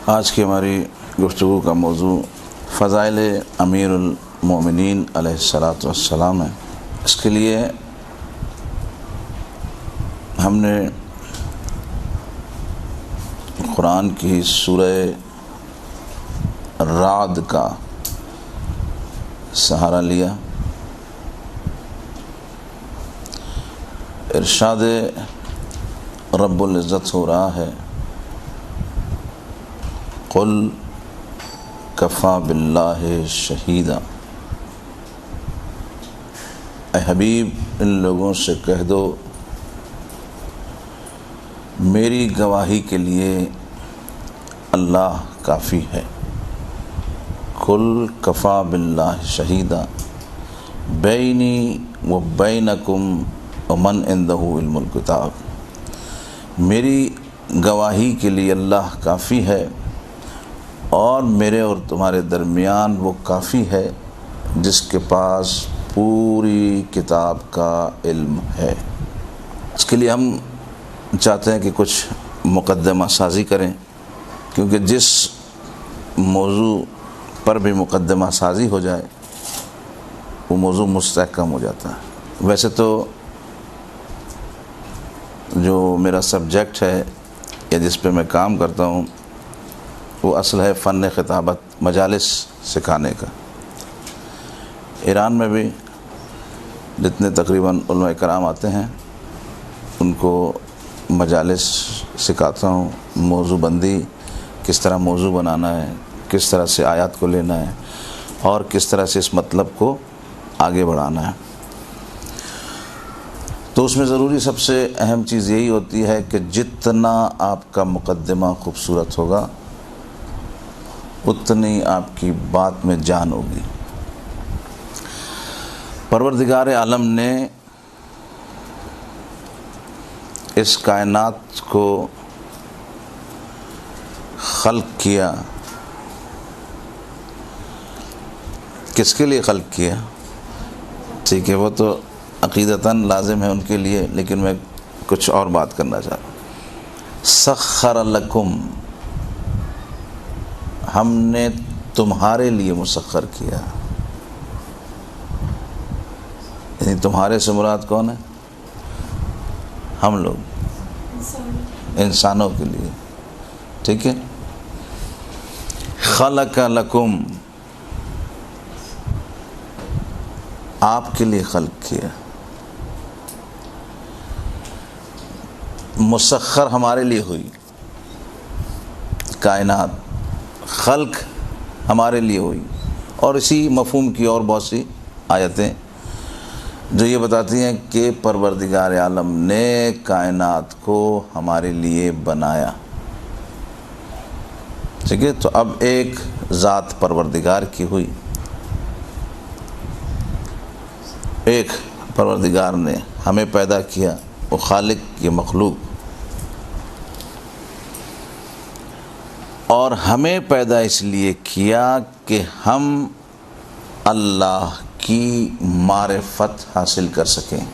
آج کی ہماری گفتگو کا موضوع فضائل امیر المومنین علیہ الصلاۃ والسلام ہے۔ اس کے لیے ہم نے قرآن کی سورہ رعد کا سہارا لیا۔ ارشاد رب العزت ہو رہا ہے، قل کفا باللہ شہیدا، اے حبیب ان لوگوں سے کہہ دو میری گواہی کے لیے اللہ کافی ہے۔ قل کفا باللہ شہیدا بینی و بینکم ومن عندہ علم الکتاب، میری گواہی کے لیے اللہ کافی ہے اور میرے اور تمہارے درمیان وہ کافی ہے جس کے پاس پوری کتاب کا علم ہے۔ اس کے لیے ہم چاہتے ہیں کہ کچھ مقدمہ سازی کریں، کیونکہ جس موضوع پر بھی مقدمہ سازی ہو جائے وہ موضوع مستحکم ہو جاتا ہے۔ ویسے تو جو میرا سبجیکٹ ہے یا جس پہ میں کام کرتا ہوں وہ اصل ہے فن خطابت، مجالس سکھانے کا۔ ایران میں بھی جتنے تقریباً علماء کرام آتے ہیں ان کو مجالس سکھاتا ہوں، موضوع بندی کس طرح موضوع بنانا ہے، کس طرح سے آیات کو لینا ہے اور کس طرح سے اس مطلب کو آگے بڑھانا ہے۔ تو اس میں ضروری سب سے اہم چیز یہی ہوتی ہے کہ جتنا آپ کا مقدمہ خوبصورت ہوگا اتنی آپ کی بات میں جان ہوگی۔ پروردگار عالم نے اس کائنات کو خلق کیا، کس کے لیے خلق کیا؟ ٹھیک ہے، وہ تو عقیدتاً لازم ہے ان کے لیے، لیکن میں کچھ اور بات کرنا چاہتا ہوں۔ سخر لکم، ہم نے تمہارے لیے مسخر کیا، یعنی تمہارے سے مراد کون ہے؟ ہم لوگ، انسانوں کے لیے، ٹھیک ہے۔ خلق لکم، آپ کے لیے خلق کیا، مسخر ہمارے لیے ہوئی کائنات، خلق ہمارے لیے ہوئی۔ اور اسی مفہوم کی اور بہت سی آیتیں جو یہ بتاتی ہیں کہ پروردگار عالم نے کائنات کو ہمارے لیے بنایا، ٹھیک ہے۔ تو اب ایک ذات پروردگار کی ہوئی، ایک پروردگار نے ہمیں پیدا کیا، وہ خالق یہ مخلوق، اور ہمیں پیدا اس لیے کیا کہ ہم اللہ کی معرفت حاصل کر سکیں،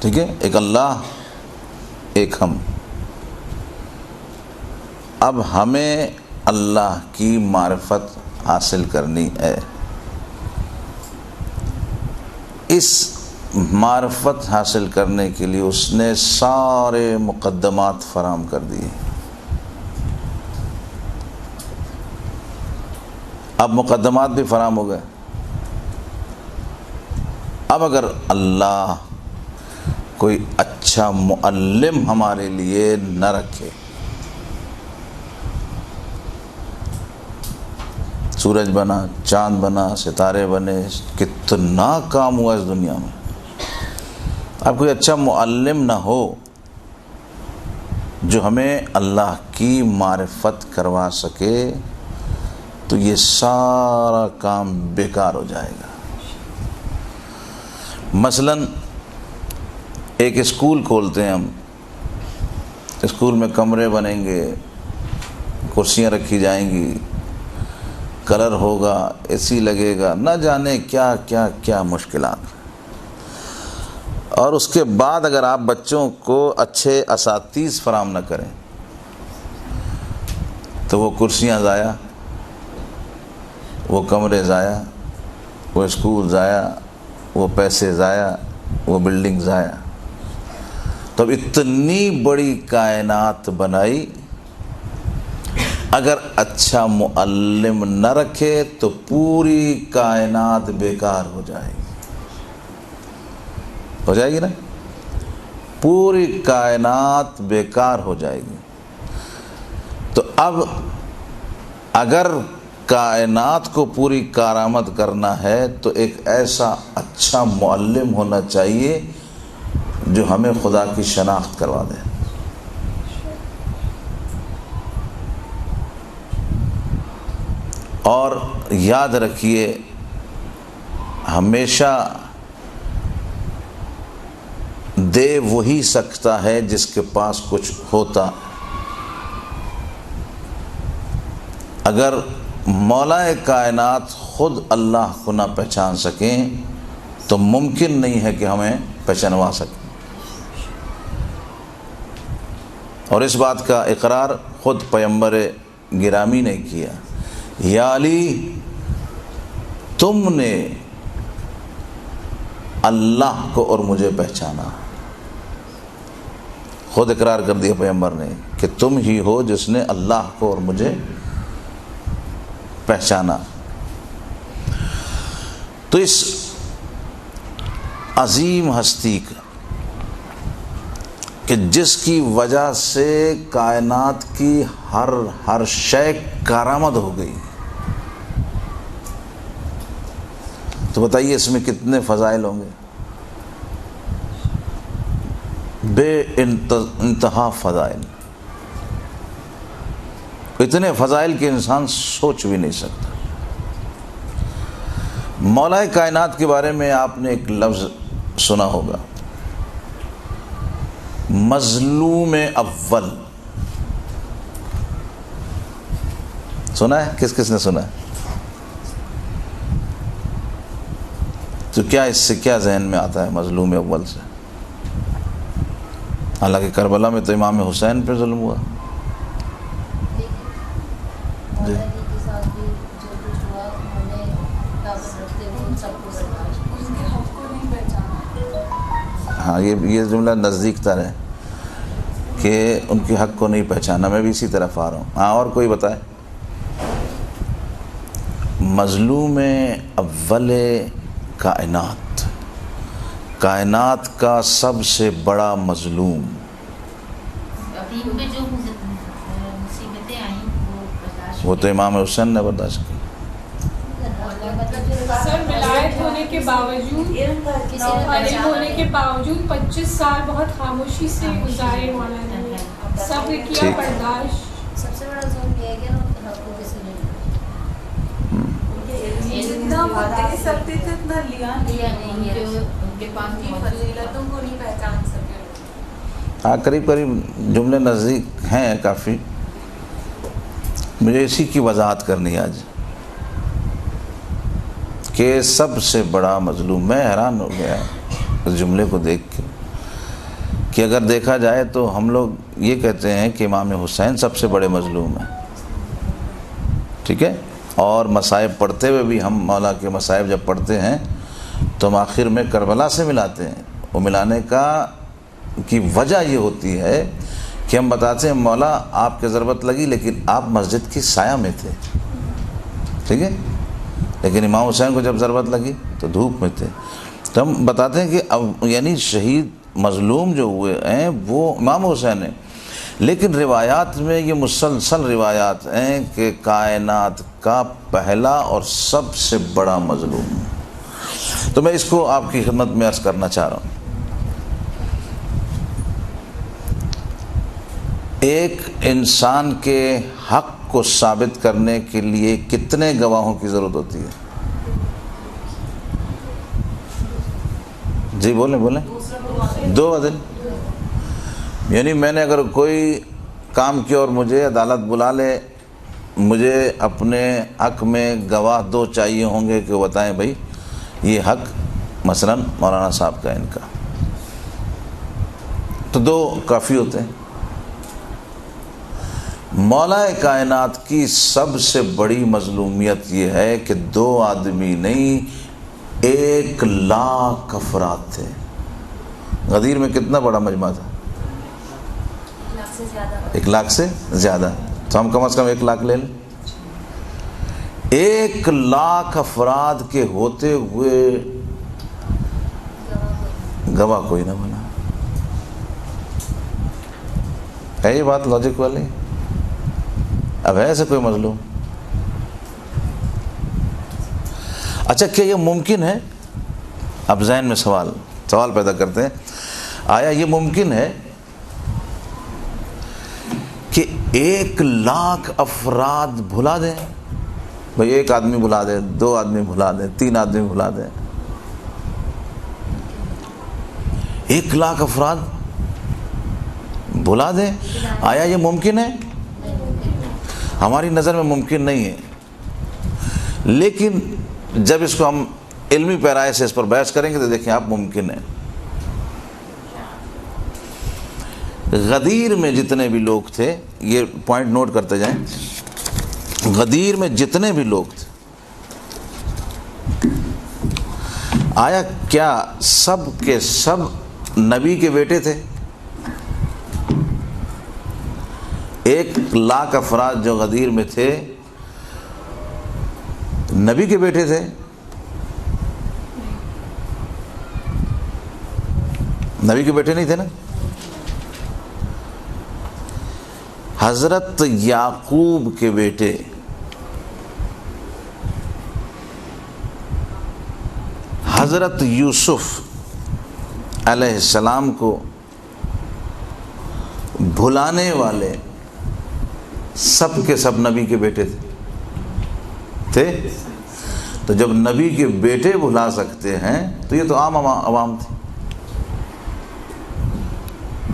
ٹھیک ہے۔ ایک اللہ، ایک ہم۔ اب ہمیں اللہ کی معرفت حاصل کرنی ہے، اس معرفت حاصل کرنے کے لیے اس نے سارے مقدمات فراہم کر دیے۔ اب مقدمات بھی فراہم ہو گئے۔ اب اگر اللہ کوئی اچھا معلم ہمارے لیے نہ رکھے، سورج بنا، چاند بنا، ستارے بنے، کتنا کام ہوا اس دنیا میں، اب کوئی اچھا معلم نہ ہو جو ہمیں اللہ کی معرفت کروا سکے تو یہ سارا کام بیکار ہو جائے گا۔ مثلا ایک اسکول کھولتے ہیں ہم، اسکول میں کمرے بنیں گے، کرسیاں رکھی جائیں گی، کلر ہوگا، اے سی لگے گا، نہ جانے کیا کیا کیا مشکلات۔ اور اس کے بعد اگر آپ بچوں کو اچھے اساتذہ فراہم نہ کریں تو وہ کرسیاں ضائع، وہ کمرے ضائع، وہ اسکول ضائع، وہ پیسے ضائع، وہ بلڈنگ ضائع۔ تو اب اتنی بڑی کائنات بنائی، اگر اچھا معلم نہ رکھے تو پوری کائنات بیکار ہو جائے گی، ہو جائے گی نا، پوری کائنات بیکار ہو جائے گی۔ تو اب اگر کائنات کو پوری کارآمد کرنا ہے تو ایک ایسا اچھا معلم ہونا چاہیے جو ہمیں خدا کی شناخت کروا دے۔ اور یاد رکھیے، ہمیشہ دے وہی سکتا ہے جس کے پاس کچھ ہوتا۔ اگر مولا کائنات خود اللہ کو نہ پہچان سکیں تو ممکن نہیں ہے کہ ہمیں پہچانوا سکیں۔ اور اس بات کا اقرار خود پیغمبر گرامی نے کیا، یا علی تم نے اللہ کو اور مجھے پہچانا۔ خود اقرار کر دیا پیغمبر نے کہ تم ہی ہو جس نے اللہ کو اور مجھے پہچانا۔ تو اس عظیم ہستی کا کہ جس کی وجہ سے کائنات کی ہر شے کارآمد ہو گئی، تو بتائیے اس میں کتنے فضائل ہوں گے؟ بے انتہا فضائل، اتنے فضائل کہ انسان سوچ بھی نہیں سکتا۔ مولا کائنات کے بارے میں آپ نے ایک لفظ سنا ہوگا، مظلوم اول۔ سنا ہے؟ کس کس نے سنا ہے؟ تو کیا اس سے کیا ذہن میں آتا ہے مظلوم اول سے؟ حالانکہ کربلا میں تو امام حسین پہ ظلم ہوا۔ جی ہاں، یہ جملہ نزدیک تر ہے کہ ان کے حق کو نہیں پہچانا۔ میں بھی اسی طرف آ رہا ہوں۔ ہاں، اور کوئی بتائے؟ مظلوم اول کائنات، کائنات کا سب سے بڑا مظلوم۔ وہ تو امام حسین نے برداشت کی۔ سر ولایت ہونے کے باوجود، عالم ہونے کے باوجود 25 سال بہت خاموشی سے گزارے مولانا نے، صبر کیا، برداشت۔ سب سے بڑا ظلم یہ ہے کہ حق کو کسی نے جتنا وہ دے سکتے تھے اتنا لیا نہیں، ان کے پاس کی فضیلتوں کو نہیں پہچان سکے۔ ہاں، قریب قریب جملے نزدیک ہیں کافی۔ مجھے اسی کی وضاحت کرنی ہے آج کہ سب سے بڑا مظلوم۔ میں حیران ہو گیا اس جملے کو دیکھ کے کہ اگر دیکھا جائے تو ہم لوگ یہ کہتے ہیں کہ امام حسین سب سے بڑے مظلوم ہیں، ٹھیک ہے، اور مصائب پڑھتے ہوئے بھی ہم مولا کے مصائب جب پڑھتے ہیں تو ہم آخر میں کربلا سے ملاتے ہیں۔ وہ ملانے کی وجہ یہ ہوتی ہے کہ ہم بتاتے ہیں مولا آپ کی ضرورت لگی لیکن آپ مسجد کی سایہ میں تھے، ٹھیک ہے، لیکن امام حسین کو جب ضرورت لگی تو دھوپ میں تھے۔ تو ہم بتاتے ہیں کہ اب یعنی شہید مظلوم جو ہوئے ہیں وہ امام حسین ہیں، لیکن روایات میں یہ مسلسل روایات ہیں کہ کائنات کا پہلا اور سب سے بڑا مظلوم۔ تو میں اس کو آپ کی خدمت میں عرض کرنا چاہ رہا ہوں۔ ایک انسان کے حق کو ثابت کرنے کے لیے کتنے گواہوں کی ضرورت ہوتی ہے؟ جی بولیں بولیں۔ 2 عدل۔ یعنی میں نے اگر کوئی کام کیا اور مجھے عدالت بلا لے، مجھے اپنے حق میں گواہ 2 چاہیے ہوں گے کہ وہ بتائیں بھائی یہ حق مثلا مولانا صاحب کا ان کا، تو 2 کافی ہوتے ہیں. مولا کائنات کی سب سے بڑی مظلومیت یہ ہے کہ 2 آدمی نہیں 1,00,000 افراد تھے. غدیر میں کتنا بڑا مجمع تھا؟ 1,00,000 سے زیادہ. تو ہم کم از کم 1,00,000 لے لیں. 1,00,000 افراد کے ہوتے ہوئے گواہ کوئی نہ بنا. ہے یہ بات لاجک والی؟ اب ہے ایسے کوئی مظلوم؟ اچھا کیا یہ ممکن ہے؟ اب ذہن میں سوال پیدا کرتے ہیں. آیا یہ ممکن ہے کہ 1,00,000 افراد بھلا دیں؟ بھئی 1 آدمی بھلا دے، 2 آدمی بھلا دے، 3 آدمی بھلا دے. 1,00,000 افراد بھلا دیں؟ آیا یہ ممکن ہے؟ ہماری نظر میں ممکن نہیں ہے. لیکن جب اس کو ہم علمی پیرائے سے اس پر بحث کریں گے تو دیکھیں آپ ممکن ہے. غدیر میں جتنے بھی لوگ تھے، یہ پوائنٹ نوٹ کرتے جائیں، غدیر میں جتنے بھی لوگ تھے، آیا کیا سب کے سب نبی کے بیٹے تھے؟ 1,00,000 افراد جو غدیر میں تھے نبی کے بیٹے تھے؟ نبی کے بیٹے نہیں تھے نا. حضرت یعقوب کے بیٹے حضرت یوسف علیہ السلام کو بھلانے والے سب کے سب نبی کے بیٹے تھے. تو جب نبی کے بیٹے بھلا سکتے ہیں تو یہ تو عام عوام تھے.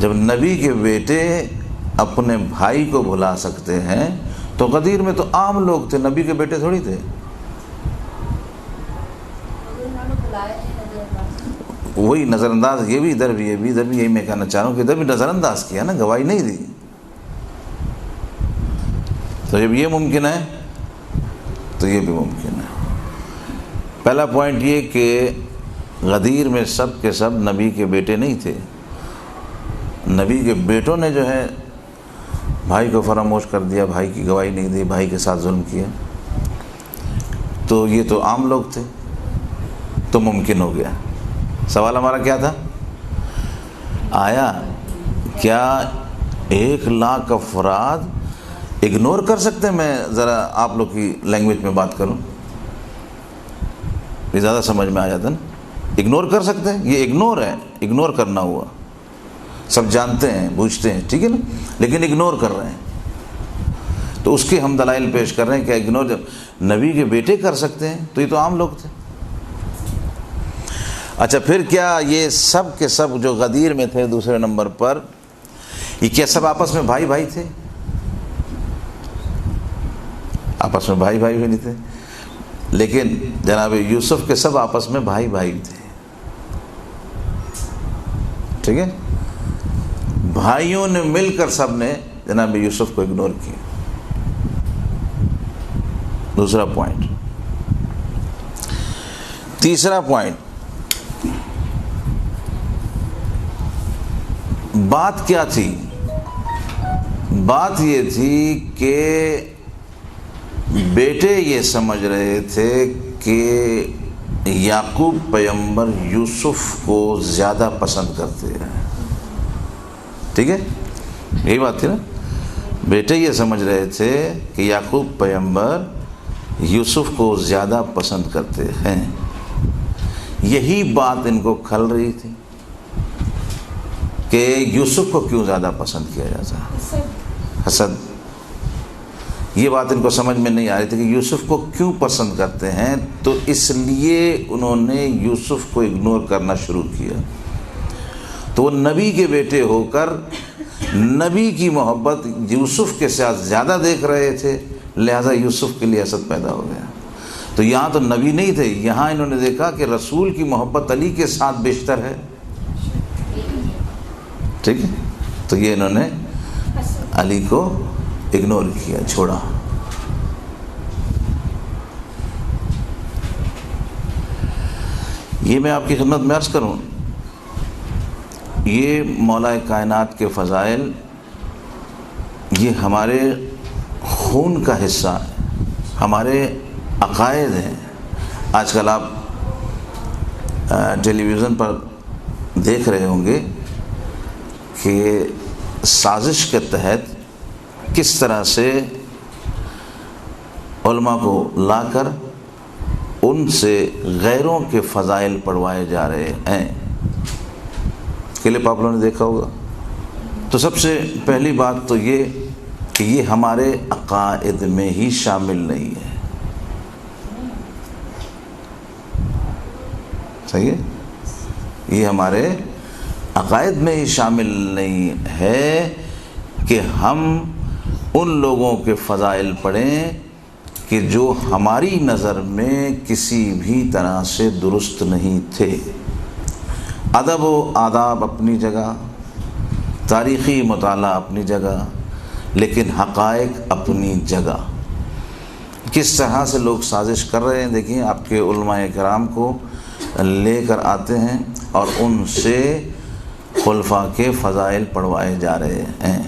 جب نبی کے بیٹے اپنے بھائی کو بھلا سکتے ہیں تو غدیر میں تو عام لوگ تھے، نبی کے بیٹے تھوڑی تھے. وہی نظر انداز، یہ بھی ادھر بھی یہی میں کہنا چاہ رہا ہوں کہ ادھر بھی نظر انداز کیا نا، گواہی نہیں دی. تو جب یہ ممکن ہے تو یہ بھی ممکن ہے. پہلا پوائنٹ یہ کہ غدیر میں سب کے سب نبی کے بیٹے نہیں تھے. نبی کے بیٹوں نے جو ہے بھائی کو فراموش کر دیا، بھائی کی گواہی نہیں دی، بھائی کے ساتھ ظلم کیا. تو یہ تو عام لوگ تھے، تو ممکن ہو گیا. سوال ہمارا کیا تھا؟ آیا کیا 1,00,000 افراد اگنور کر سکتے ہیں؟ میں ذرا آپ لوگ کی لینگویج میں بات کروں، یہ زیادہ سمجھ میں آ جاتا نا. اگنور کر سکتے ہیں؟ یہ اگنور ہے، اگنور کرنا ہوا. سب جانتے ہیں، بوجھتے ہیں، ٹھیک ہے نا، لیکن اگنور کر رہے ہیں. تو اس کے ہم دلائل پیش کر رہے ہیں کہ اگنور جب نبی کے بیٹے کر سکتے ہیں تو یہ تو عام لوگ تھے. اچھا پھر کیا یہ سب کے سب جو غدیر میں تھے دوسرے نمبر پر، یہ کیا سب آپس میں بھائی بھائی تھے؟ آپس میں بھائی بھائی بھی نہیں تھے. لیکن جناب یوسف کے سب آپس میں بھائی بھائی تھے. ٹھیک ہے، بھائیوں نے مل کر سب نے جناب یوسف کو اگنور کیا. دوسرا پوائنٹ. تیسرا پوائنٹ، بات کیا تھی؟ بات یہ تھی کہ بیٹے یہ سمجھ رہے تھے کہ یعقوب پیغمبر یوسف کو زیادہ پسند کرتے ہیں. ٹھیک ہے، یہی بات تھی نا. بیٹے یہ سمجھ رہے تھے کہ یعقوب پیغمبر یوسف کو زیادہ پسند کرتے ہیں. یہی بات ان کو کھل رہی تھی کہ یوسف کو کیوں زیادہ پسند کیا جاتا ہے. حسد. یہ بات ان کو سمجھ میں نہیں آ رہی تھی کہ یوسف کو کیوں پسند کرتے ہیں. تو اس لیے انہوں نے یوسف کو اگنور کرنا شروع کیا. تو وہ نبی کے بیٹے ہو کر نبی کی محبت یوسف کے ساتھ زیادہ دیکھ رہے تھے، لہذا یوسف کے لیے حسد پیدا ہو گیا. تو یہاں تو نبی نہیں تھے، یہاں انہوں نے دیکھا کہ رسول کی محبت علی کے ساتھ بیشتر ہے. ٹھیک ہے، تو یہ انہوں نے علی کو اگنور کیا، چھوڑا۔ یہ میں آپ کی خدمت میں عرض کروں، یہ مولا کائنات کے فضائل یہ ہمارے خون کا حصہ ہے، ہمارے عقائد ہیں۔ آج کل آپ ٹیلی ویژن پر دیکھ رہے ہوں گے کہ سازش کے تحت کس طرح سے علماء کو لا کر ان سے غیروں کے فضائل پڑھوائے جا رہے ہیں۔ کلپ آپ لوگوں نے دیکھا ہوگا۔ تو سب سے پہلی بات تو یہ کہ یہ ہمارے عقائد میں ہی شامل نہیں ہے، صحیح ہے، یہ ہمارے عقائد میں ہی شامل نہیں ہے کہ ہم ان لوگوں کے فضائل پڑھیں کہ جو ہماری نظر میں کسی بھی طرح سے درست نہیں تھے۔ ادب و آداب اپنی جگہ، تاریخی مطالعہ اپنی جگہ، لیکن حقائق اپنی جگہ۔ کس طرح سے لوگ سازش کر رہے ہیں، دیکھیں آپ کے علماء کرام کو لے کر آتے ہیں اور ان سے خلفاء کے فضائل پڑھوائے جا رہے ہیں۔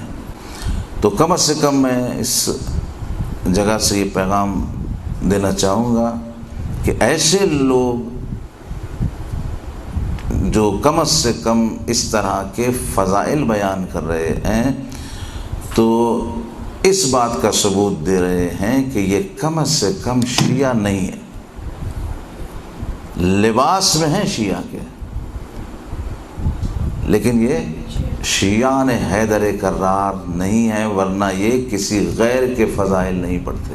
تو کم از کم میں اس جگہ سے یہ پیغام دینا چاہوں گا کہ ایسے لوگ جو کم از کم اس طرح کے فضائل بیان کر رہے ہیں تو اس بات کا ثبوت دے رہے ہیں کہ یہ کم از کم شیعہ نہیں ہے، لباس میں ہیں شیعہ کے، لیکن یہ شیعان حیدر کرار نہیں ہے، ورنہ یہ کسی غیر کے فضائل نہیں پڑھتے۔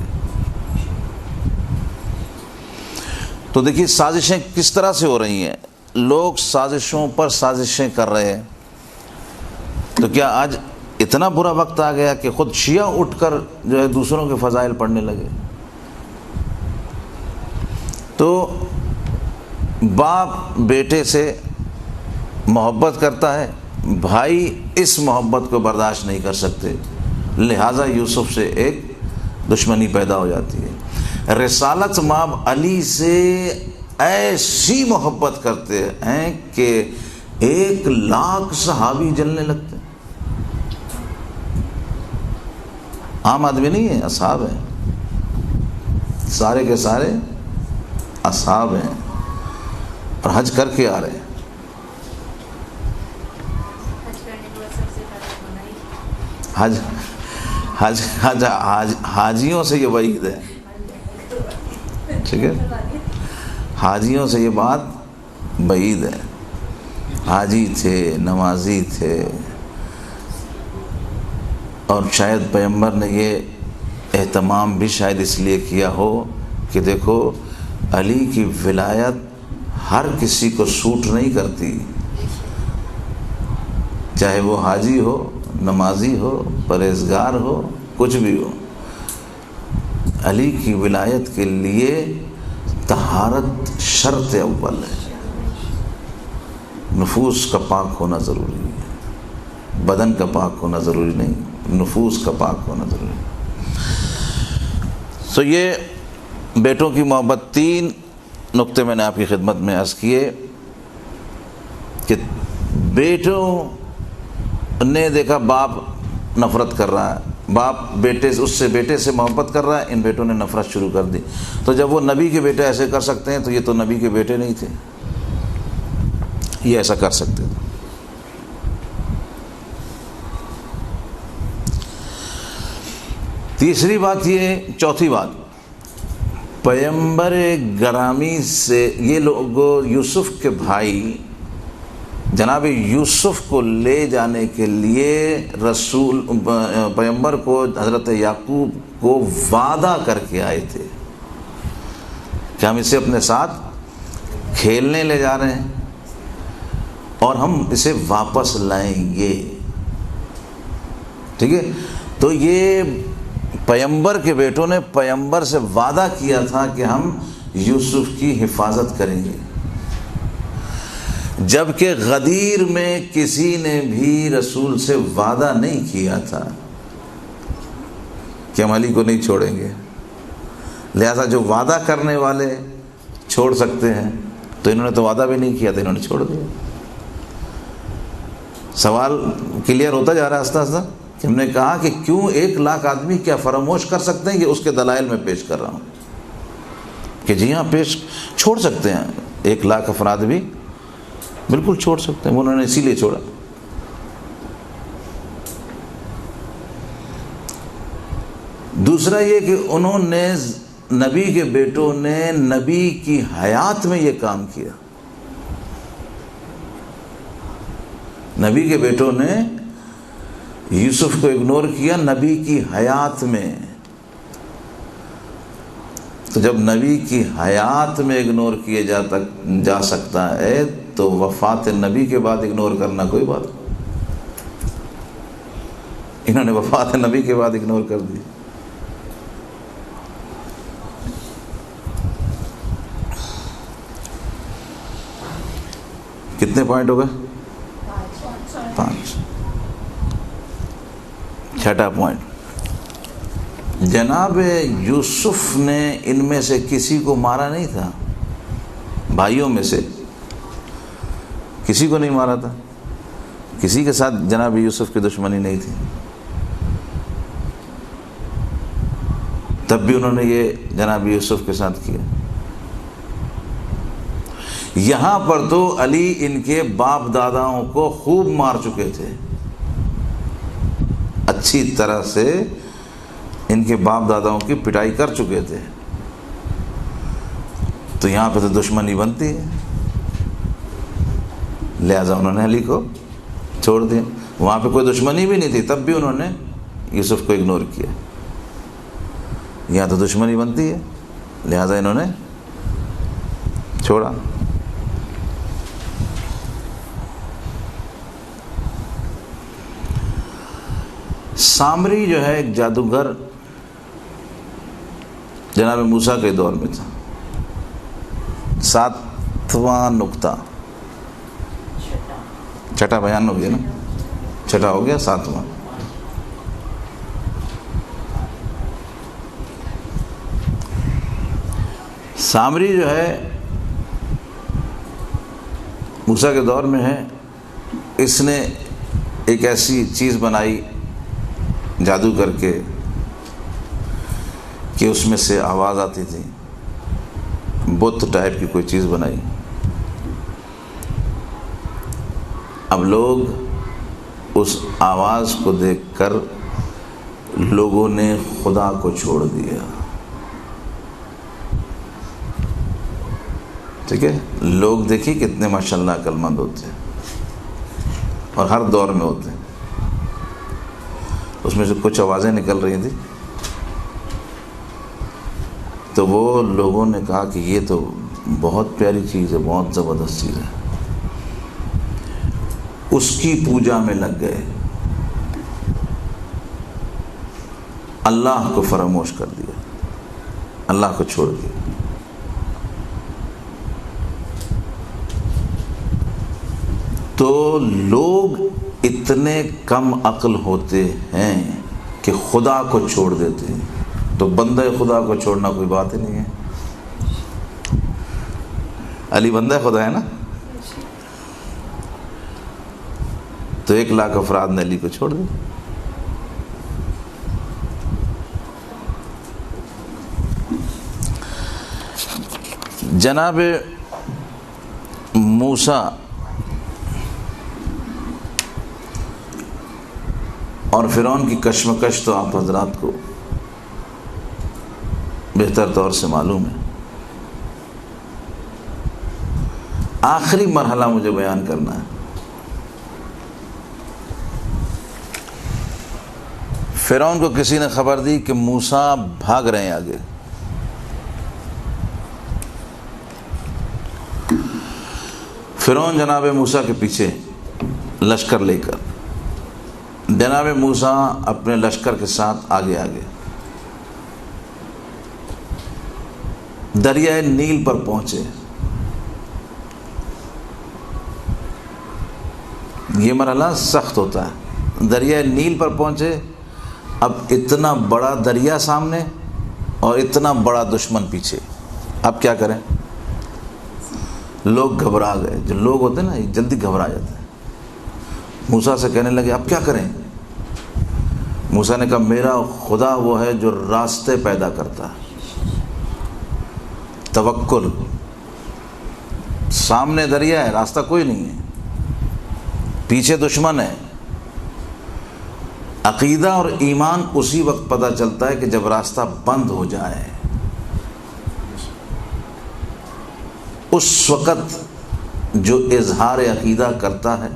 تو دیکھیے سازشیں کس طرح سے ہو رہی ہیں، لوگ سازشوں پر سازشیں کر رہے ہیں۔ تو کیا آج اتنا برا وقت آ گیا کہ خود شیعہ اٹھ کر جو ہے دوسروں کے فضائل پڑھنے لگے؟ تو باپ بیٹے سے محبت کرتا ہے، بھائی اس محبت کو برداشت نہیں کر سکتے، لہٰذا یوسف سے ایک دشمنی پیدا ہو جاتی ہے۔ رسالت مآب علی سے ایسی محبت کرتے ہیں کہ 1,00,000 صحابی جلنے لگتے ہیں۔ عام آدمی نہیں ہے، اصحاب ہیں، سارے کے سارے اصحاب ہیں اور حج کر کے آ رہے ہیں۔ حاجیوں سے یہ وعید ہے، ٹھیک ہے، حاجیوں سے یہ بات بعید ہے۔ حاجی تھے، نمازی تھے، اور شاید پیغمبر نے یہ اہتمام بھی شاید اس لیے کیا ہو کہ دیکھو علی کی ولایت ہر کسی کو سوٹ نہیں کرتی، چاہے وہ حاجی ہو، نمازی ہو، پرہیزگار ہو، کچھ بھی ہو۔ علی کی ولایت کے لیے طہارت شرط اول ہے، نفوس کا پاک ہونا ضروری ہے، بدن کا پاک ہونا ضروری نہیں، نفوس کا پاک ہونا ضروری ہے۔ تو یہ بیٹوں کی محبت، 3 نقطے میں نے آپ کی خدمت میں عرض کیے کہ بیٹوں نے دیکھا باپ نفرت کر رہا ہے، باپ بیٹے اس سے بیٹے سے محبت کر رہا ہے، ان بیٹوں نے نفرت شروع کر دی۔ تو جب وہ نبی کے بیٹے ایسے کر سکتے ہیں تو یہ تو نبی کے بیٹے نہیں تھے، یہ ایسا کر سکتے تھے۔ تیسری بات یہ، چوتھی بات، پیغمبر گرامی سے یہ لوگ یوسف کے بھائی جناب یوسف کو لے جانے کے لیے رسول پیغمبر کو، حضرت یعقوب کو وعدہ کر کے آئے تھے کہ ہم اسے اپنے ساتھ کھیلنے لے جا رہے ہیں اور ہم اسے واپس لائیں گے، ٹھیک ہے۔ تو یہ پیغمبر کے بیٹوں نے پیغمبر سے وعدہ کیا تھا کہ ہم یوسف کی حفاظت کریں گے۔ جبکہ غدیر میں کسی نے بھی رسول سے وعدہ نہیں کیا تھا کہ ہم علی کو نہیں چھوڑیں گے، لہذا جو وعدہ کرنے والے چھوڑ سکتے ہیں تو انہوں نے تو وعدہ بھی نہیں کیا تھا، انہوں نے چھوڑ دیا۔ سوال کلیئر ہوتا جا رہا ہے آہستہ آہستہ کہ ہم نے کہا کہ کیوں 1,00,000 آدمی کیا فراموش کر سکتے ہیں کہ اس کے دلائل میں پیش کر رہا ہوں کہ جی ہاں پیش چھوڑ سکتے ہیں، 1,00,000 افراد بھی بالکل چھوڑ سکتے ہیں، انہوں نے اسی لیے چھوڑا۔ دوسرا یہ کہ انہوں نے نبی کے بیٹوں نے نبی کی حیات میں یہ کام کیا، نبی کے بیٹوں نے یوسف کو اگنور کیا نبی کی حیات میں۔ تو جب نبی کی حیات میں اگنور کیے جا سکتا ہے تو وفات نبی کے بعد اگنور کرنا کوئی بات نہیں۔ انہوں نے وفات نبی کے بعد اگنور کر دی۔ کتنے پوائنٹ ہو گئے؟ 5۔ چھٹا پوائنٹ، جناب یوسف نے ان میں سے کسی کو مارا نہیں تھا، بھائیوں میں سے کسی کو نہیں مارا تھا، کسی کے ساتھ جناب یوسف کی دشمنی نہیں تھی، تب بھی انہوں نے یہ جناب یوسف کے ساتھ کیا۔ یہاں پر تو علی ان کے باپ داداؤں کو خوب مار چکے تھے، اچھی طرح سے ان کے باپ داداؤں کی پٹائی کر چکے تھے، تو یہاں پہ تو دشمنی بنتی ہے، لہذا انہوں نے علی کو چھوڑ دیا۔ وہاں پہ کوئی دشمنی بھی نہیں تھی، تب بھی انہوں نے یوسف کو اگنور کیا، یہاں تو دشمنی بنتی ہے، لہذا انہوں نے چھوڑا۔ سامری جو ہے ایک جادوگر جناب موسیٰ کے دور میں تھا۔ 7واں نقطہ، چھٹا بیان ہو گیا نا، چھٹا ہو گیا، 7واں۔ سامری جو ہے موسیٰ کے دور میں ہے، اس نے ایک ایسی چیز بنائی جادو کر کے کہ اس میں سے آواز آتی تھی، بت ٹائپ کی کوئی چیز بنائی۔ اب لوگ اس آواز کو دیکھ کر لوگوں نے خدا کو چھوڑ دیا، ٹھیک ہے۔ لوگ دیکھیے کتنے ماشاءاللہ عقل مند ہوتے ہیں اور ہر دور میں ہوتے ہیں۔ اس میں سے کچھ آوازیں نکل رہی تھیں تو وہ لوگوں نے کہا کہ یہ تو بہت پیاری چیز ہے، بہت زبردست چیز ہے، اس کی پوجا میں لگ گئے، اللہ کو فراموش کر دیا، اللہ کو چھوڑ دیا۔ تو لوگ اتنے کم عقل ہوتے ہیں کہ خدا کو چھوڑ دیتے ہیں، تو بندہ خدا کو چھوڑنا کوئی بات ہی نہیں ہے۔ علی بندہ خدا ہے نا، تو 1,00,000 افراد نے علی کو چھوڑ دیا۔ جناب موسیٰ اور فرعون کی کشمکش تو آپ حضرات کو بہتر طور سے معلوم ہے۔ آخری مرحلہ مجھے بیان کرنا ہے۔ فرعون کو کسی نے خبر دی کہ موسیٰ بھاگ رہے ہیں آگے، فرعون جناب موسیٰ کے پیچھے لشکر لے کر، جناب موسیٰ اپنے لشکر کے ساتھ آگے آگے دریائے نیل پر پہنچے۔ یہ مرحلہ سخت ہوتا ہے. دریائے نیل پر پہنچے, اب اتنا بڑا دریا سامنے اور اتنا بڑا دشمن پیچھے, اب کیا کریں؟ لوگ گھبرا گئے. جو لوگ ہوتے ہیں نا جلدی گھبرا جاتے ہیں. موسیٰ سے کہنے لگے اب کیا کریں؟ موسیٰ نے کہا میرا خدا وہ ہے جو راستے پیدا کرتا ہے. توکل. سامنے دریا ہے, راستہ کوئی نہیں ہے, پیچھے دشمن ہے. عقیدہ اور ایمان اسی وقت پتہ چلتا ہے کہ جب راستہ بند ہو جائے. اس وقت جو اظہار عقیدہ کرتا ہے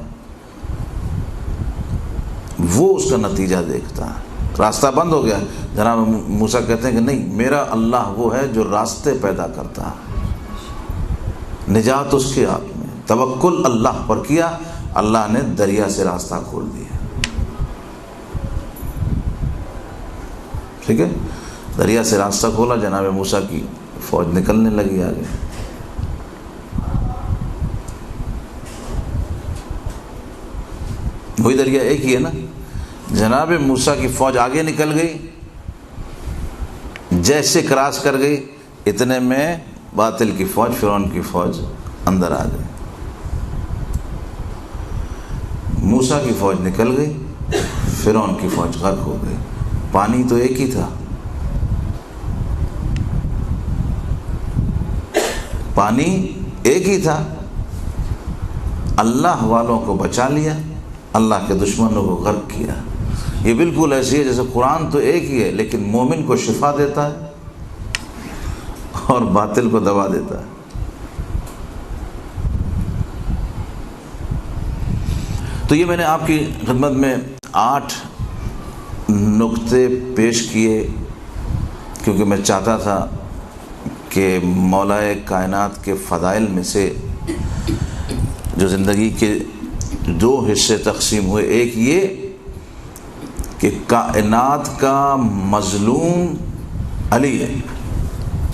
وہ اس کا نتیجہ دیکھتا ہے. راستہ بند ہو گیا, جناب موسیٰ کہتے ہیں کہ نہیں, میرا اللہ وہ ہے جو راستے پیدا کرتا ہے, نجات اس کے ہاتھ میں. توکل اللہ پر کیا, اللہ نے دریا سے راستہ کھول دیا. ٹھیک ہے, دریا سے راستہ کھولا, جناب موسیٰ کی فوج نکلنے لگی آگے. وہی دریا ایک ہی ہے نا. جناب موسیٰ کی فوج آگے نکل گئی, جیسے کراس کر گئی اتنے میں باطل کی فوج, فرعون کی فوج اندر آ گئی. موسیٰ کی فوج نکل گئی, فرعون کی فوج غرق ہو گئی. پانی تو ایک ہی تھا, پانی ایک ہی تھا. اللہ والوں کو بچا لیا, اللہ کے دشمنوں کو غرق کیا. یہ بالکل ایسی ہے جیسے قرآن تو ایک ہی ہے لیکن مومن کو شفا دیتا ہے اور باطل کو دبا دیتا ہے. تو یہ میں نے آپ کی خدمت میں 8 نقطے پیش کیے کیونکہ میں چاہتا تھا کہ مولا کائنات کے فضائل میں سے جو زندگی کے 2 حصے تقسیم ہوئے, ایک یہ کہ کائنات کا مظلوم علی ہے,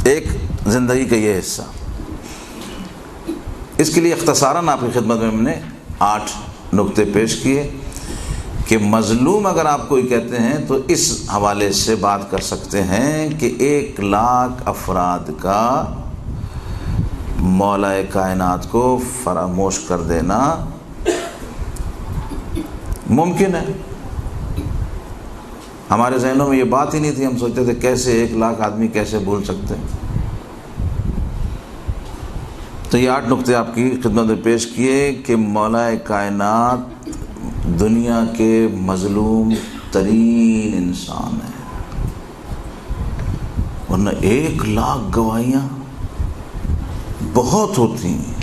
ایک زندگی کا یہ حصہ. اس کے لیے اختصاراً آپ کی خدمت میں ہم نے 8 نقطے پیش کیے کہ مظلوم اگر آپ کوئی کہتے ہیں تو اس حوالے سے بات کر سکتے ہیں کہ 1 لاکھ افراد کا مولا کائنات کو فراموش کر دینا ممکن ہے. ہمارے ذہنوں میں یہ بات ہی نہیں تھی, ہم سوچتے تھے کیسے 1 لاکھ آدمی کیسے بھول سکتے ہیں. تو یہ 8 نقطے آپ کی خدمت میں پیش کیے کہ مولا کائنات دنیا کے مظلوم ترین انسان ہے, ورنہ 1 لاکھ گواہیاں بہت ہوتی ہیں,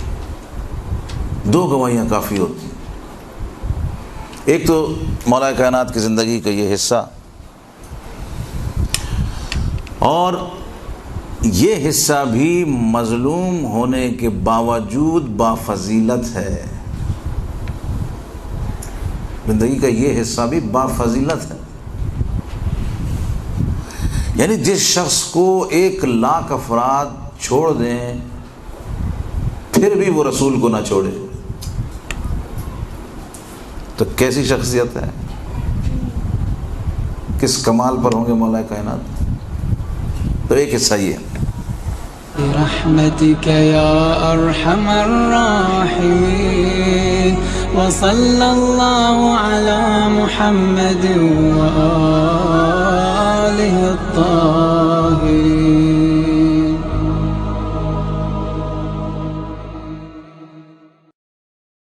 2 گواہیاں کافی ہوتی ہیں. ایک تو مولا کائنات کی زندگی کا یہ حصہ, اور یہ حصہ بھی مظلوم ہونے کے باوجود بافضیلت ہے. زندگی کا یہ حصہ بھی بافضیلت ہے. یعنی جس شخص کو 1 لاکھ افراد چھوڑ دیں پھر بھی وہ رسول کو نہ چھوڑے تو کیسی شخصیت ہے, کس کمال پر ہوں گے مولا کائنات. تو ایک حصہ یہ ہے. برحمتك يا أرحم الراحمين وصلى الله على محمد وآله الطاهرين.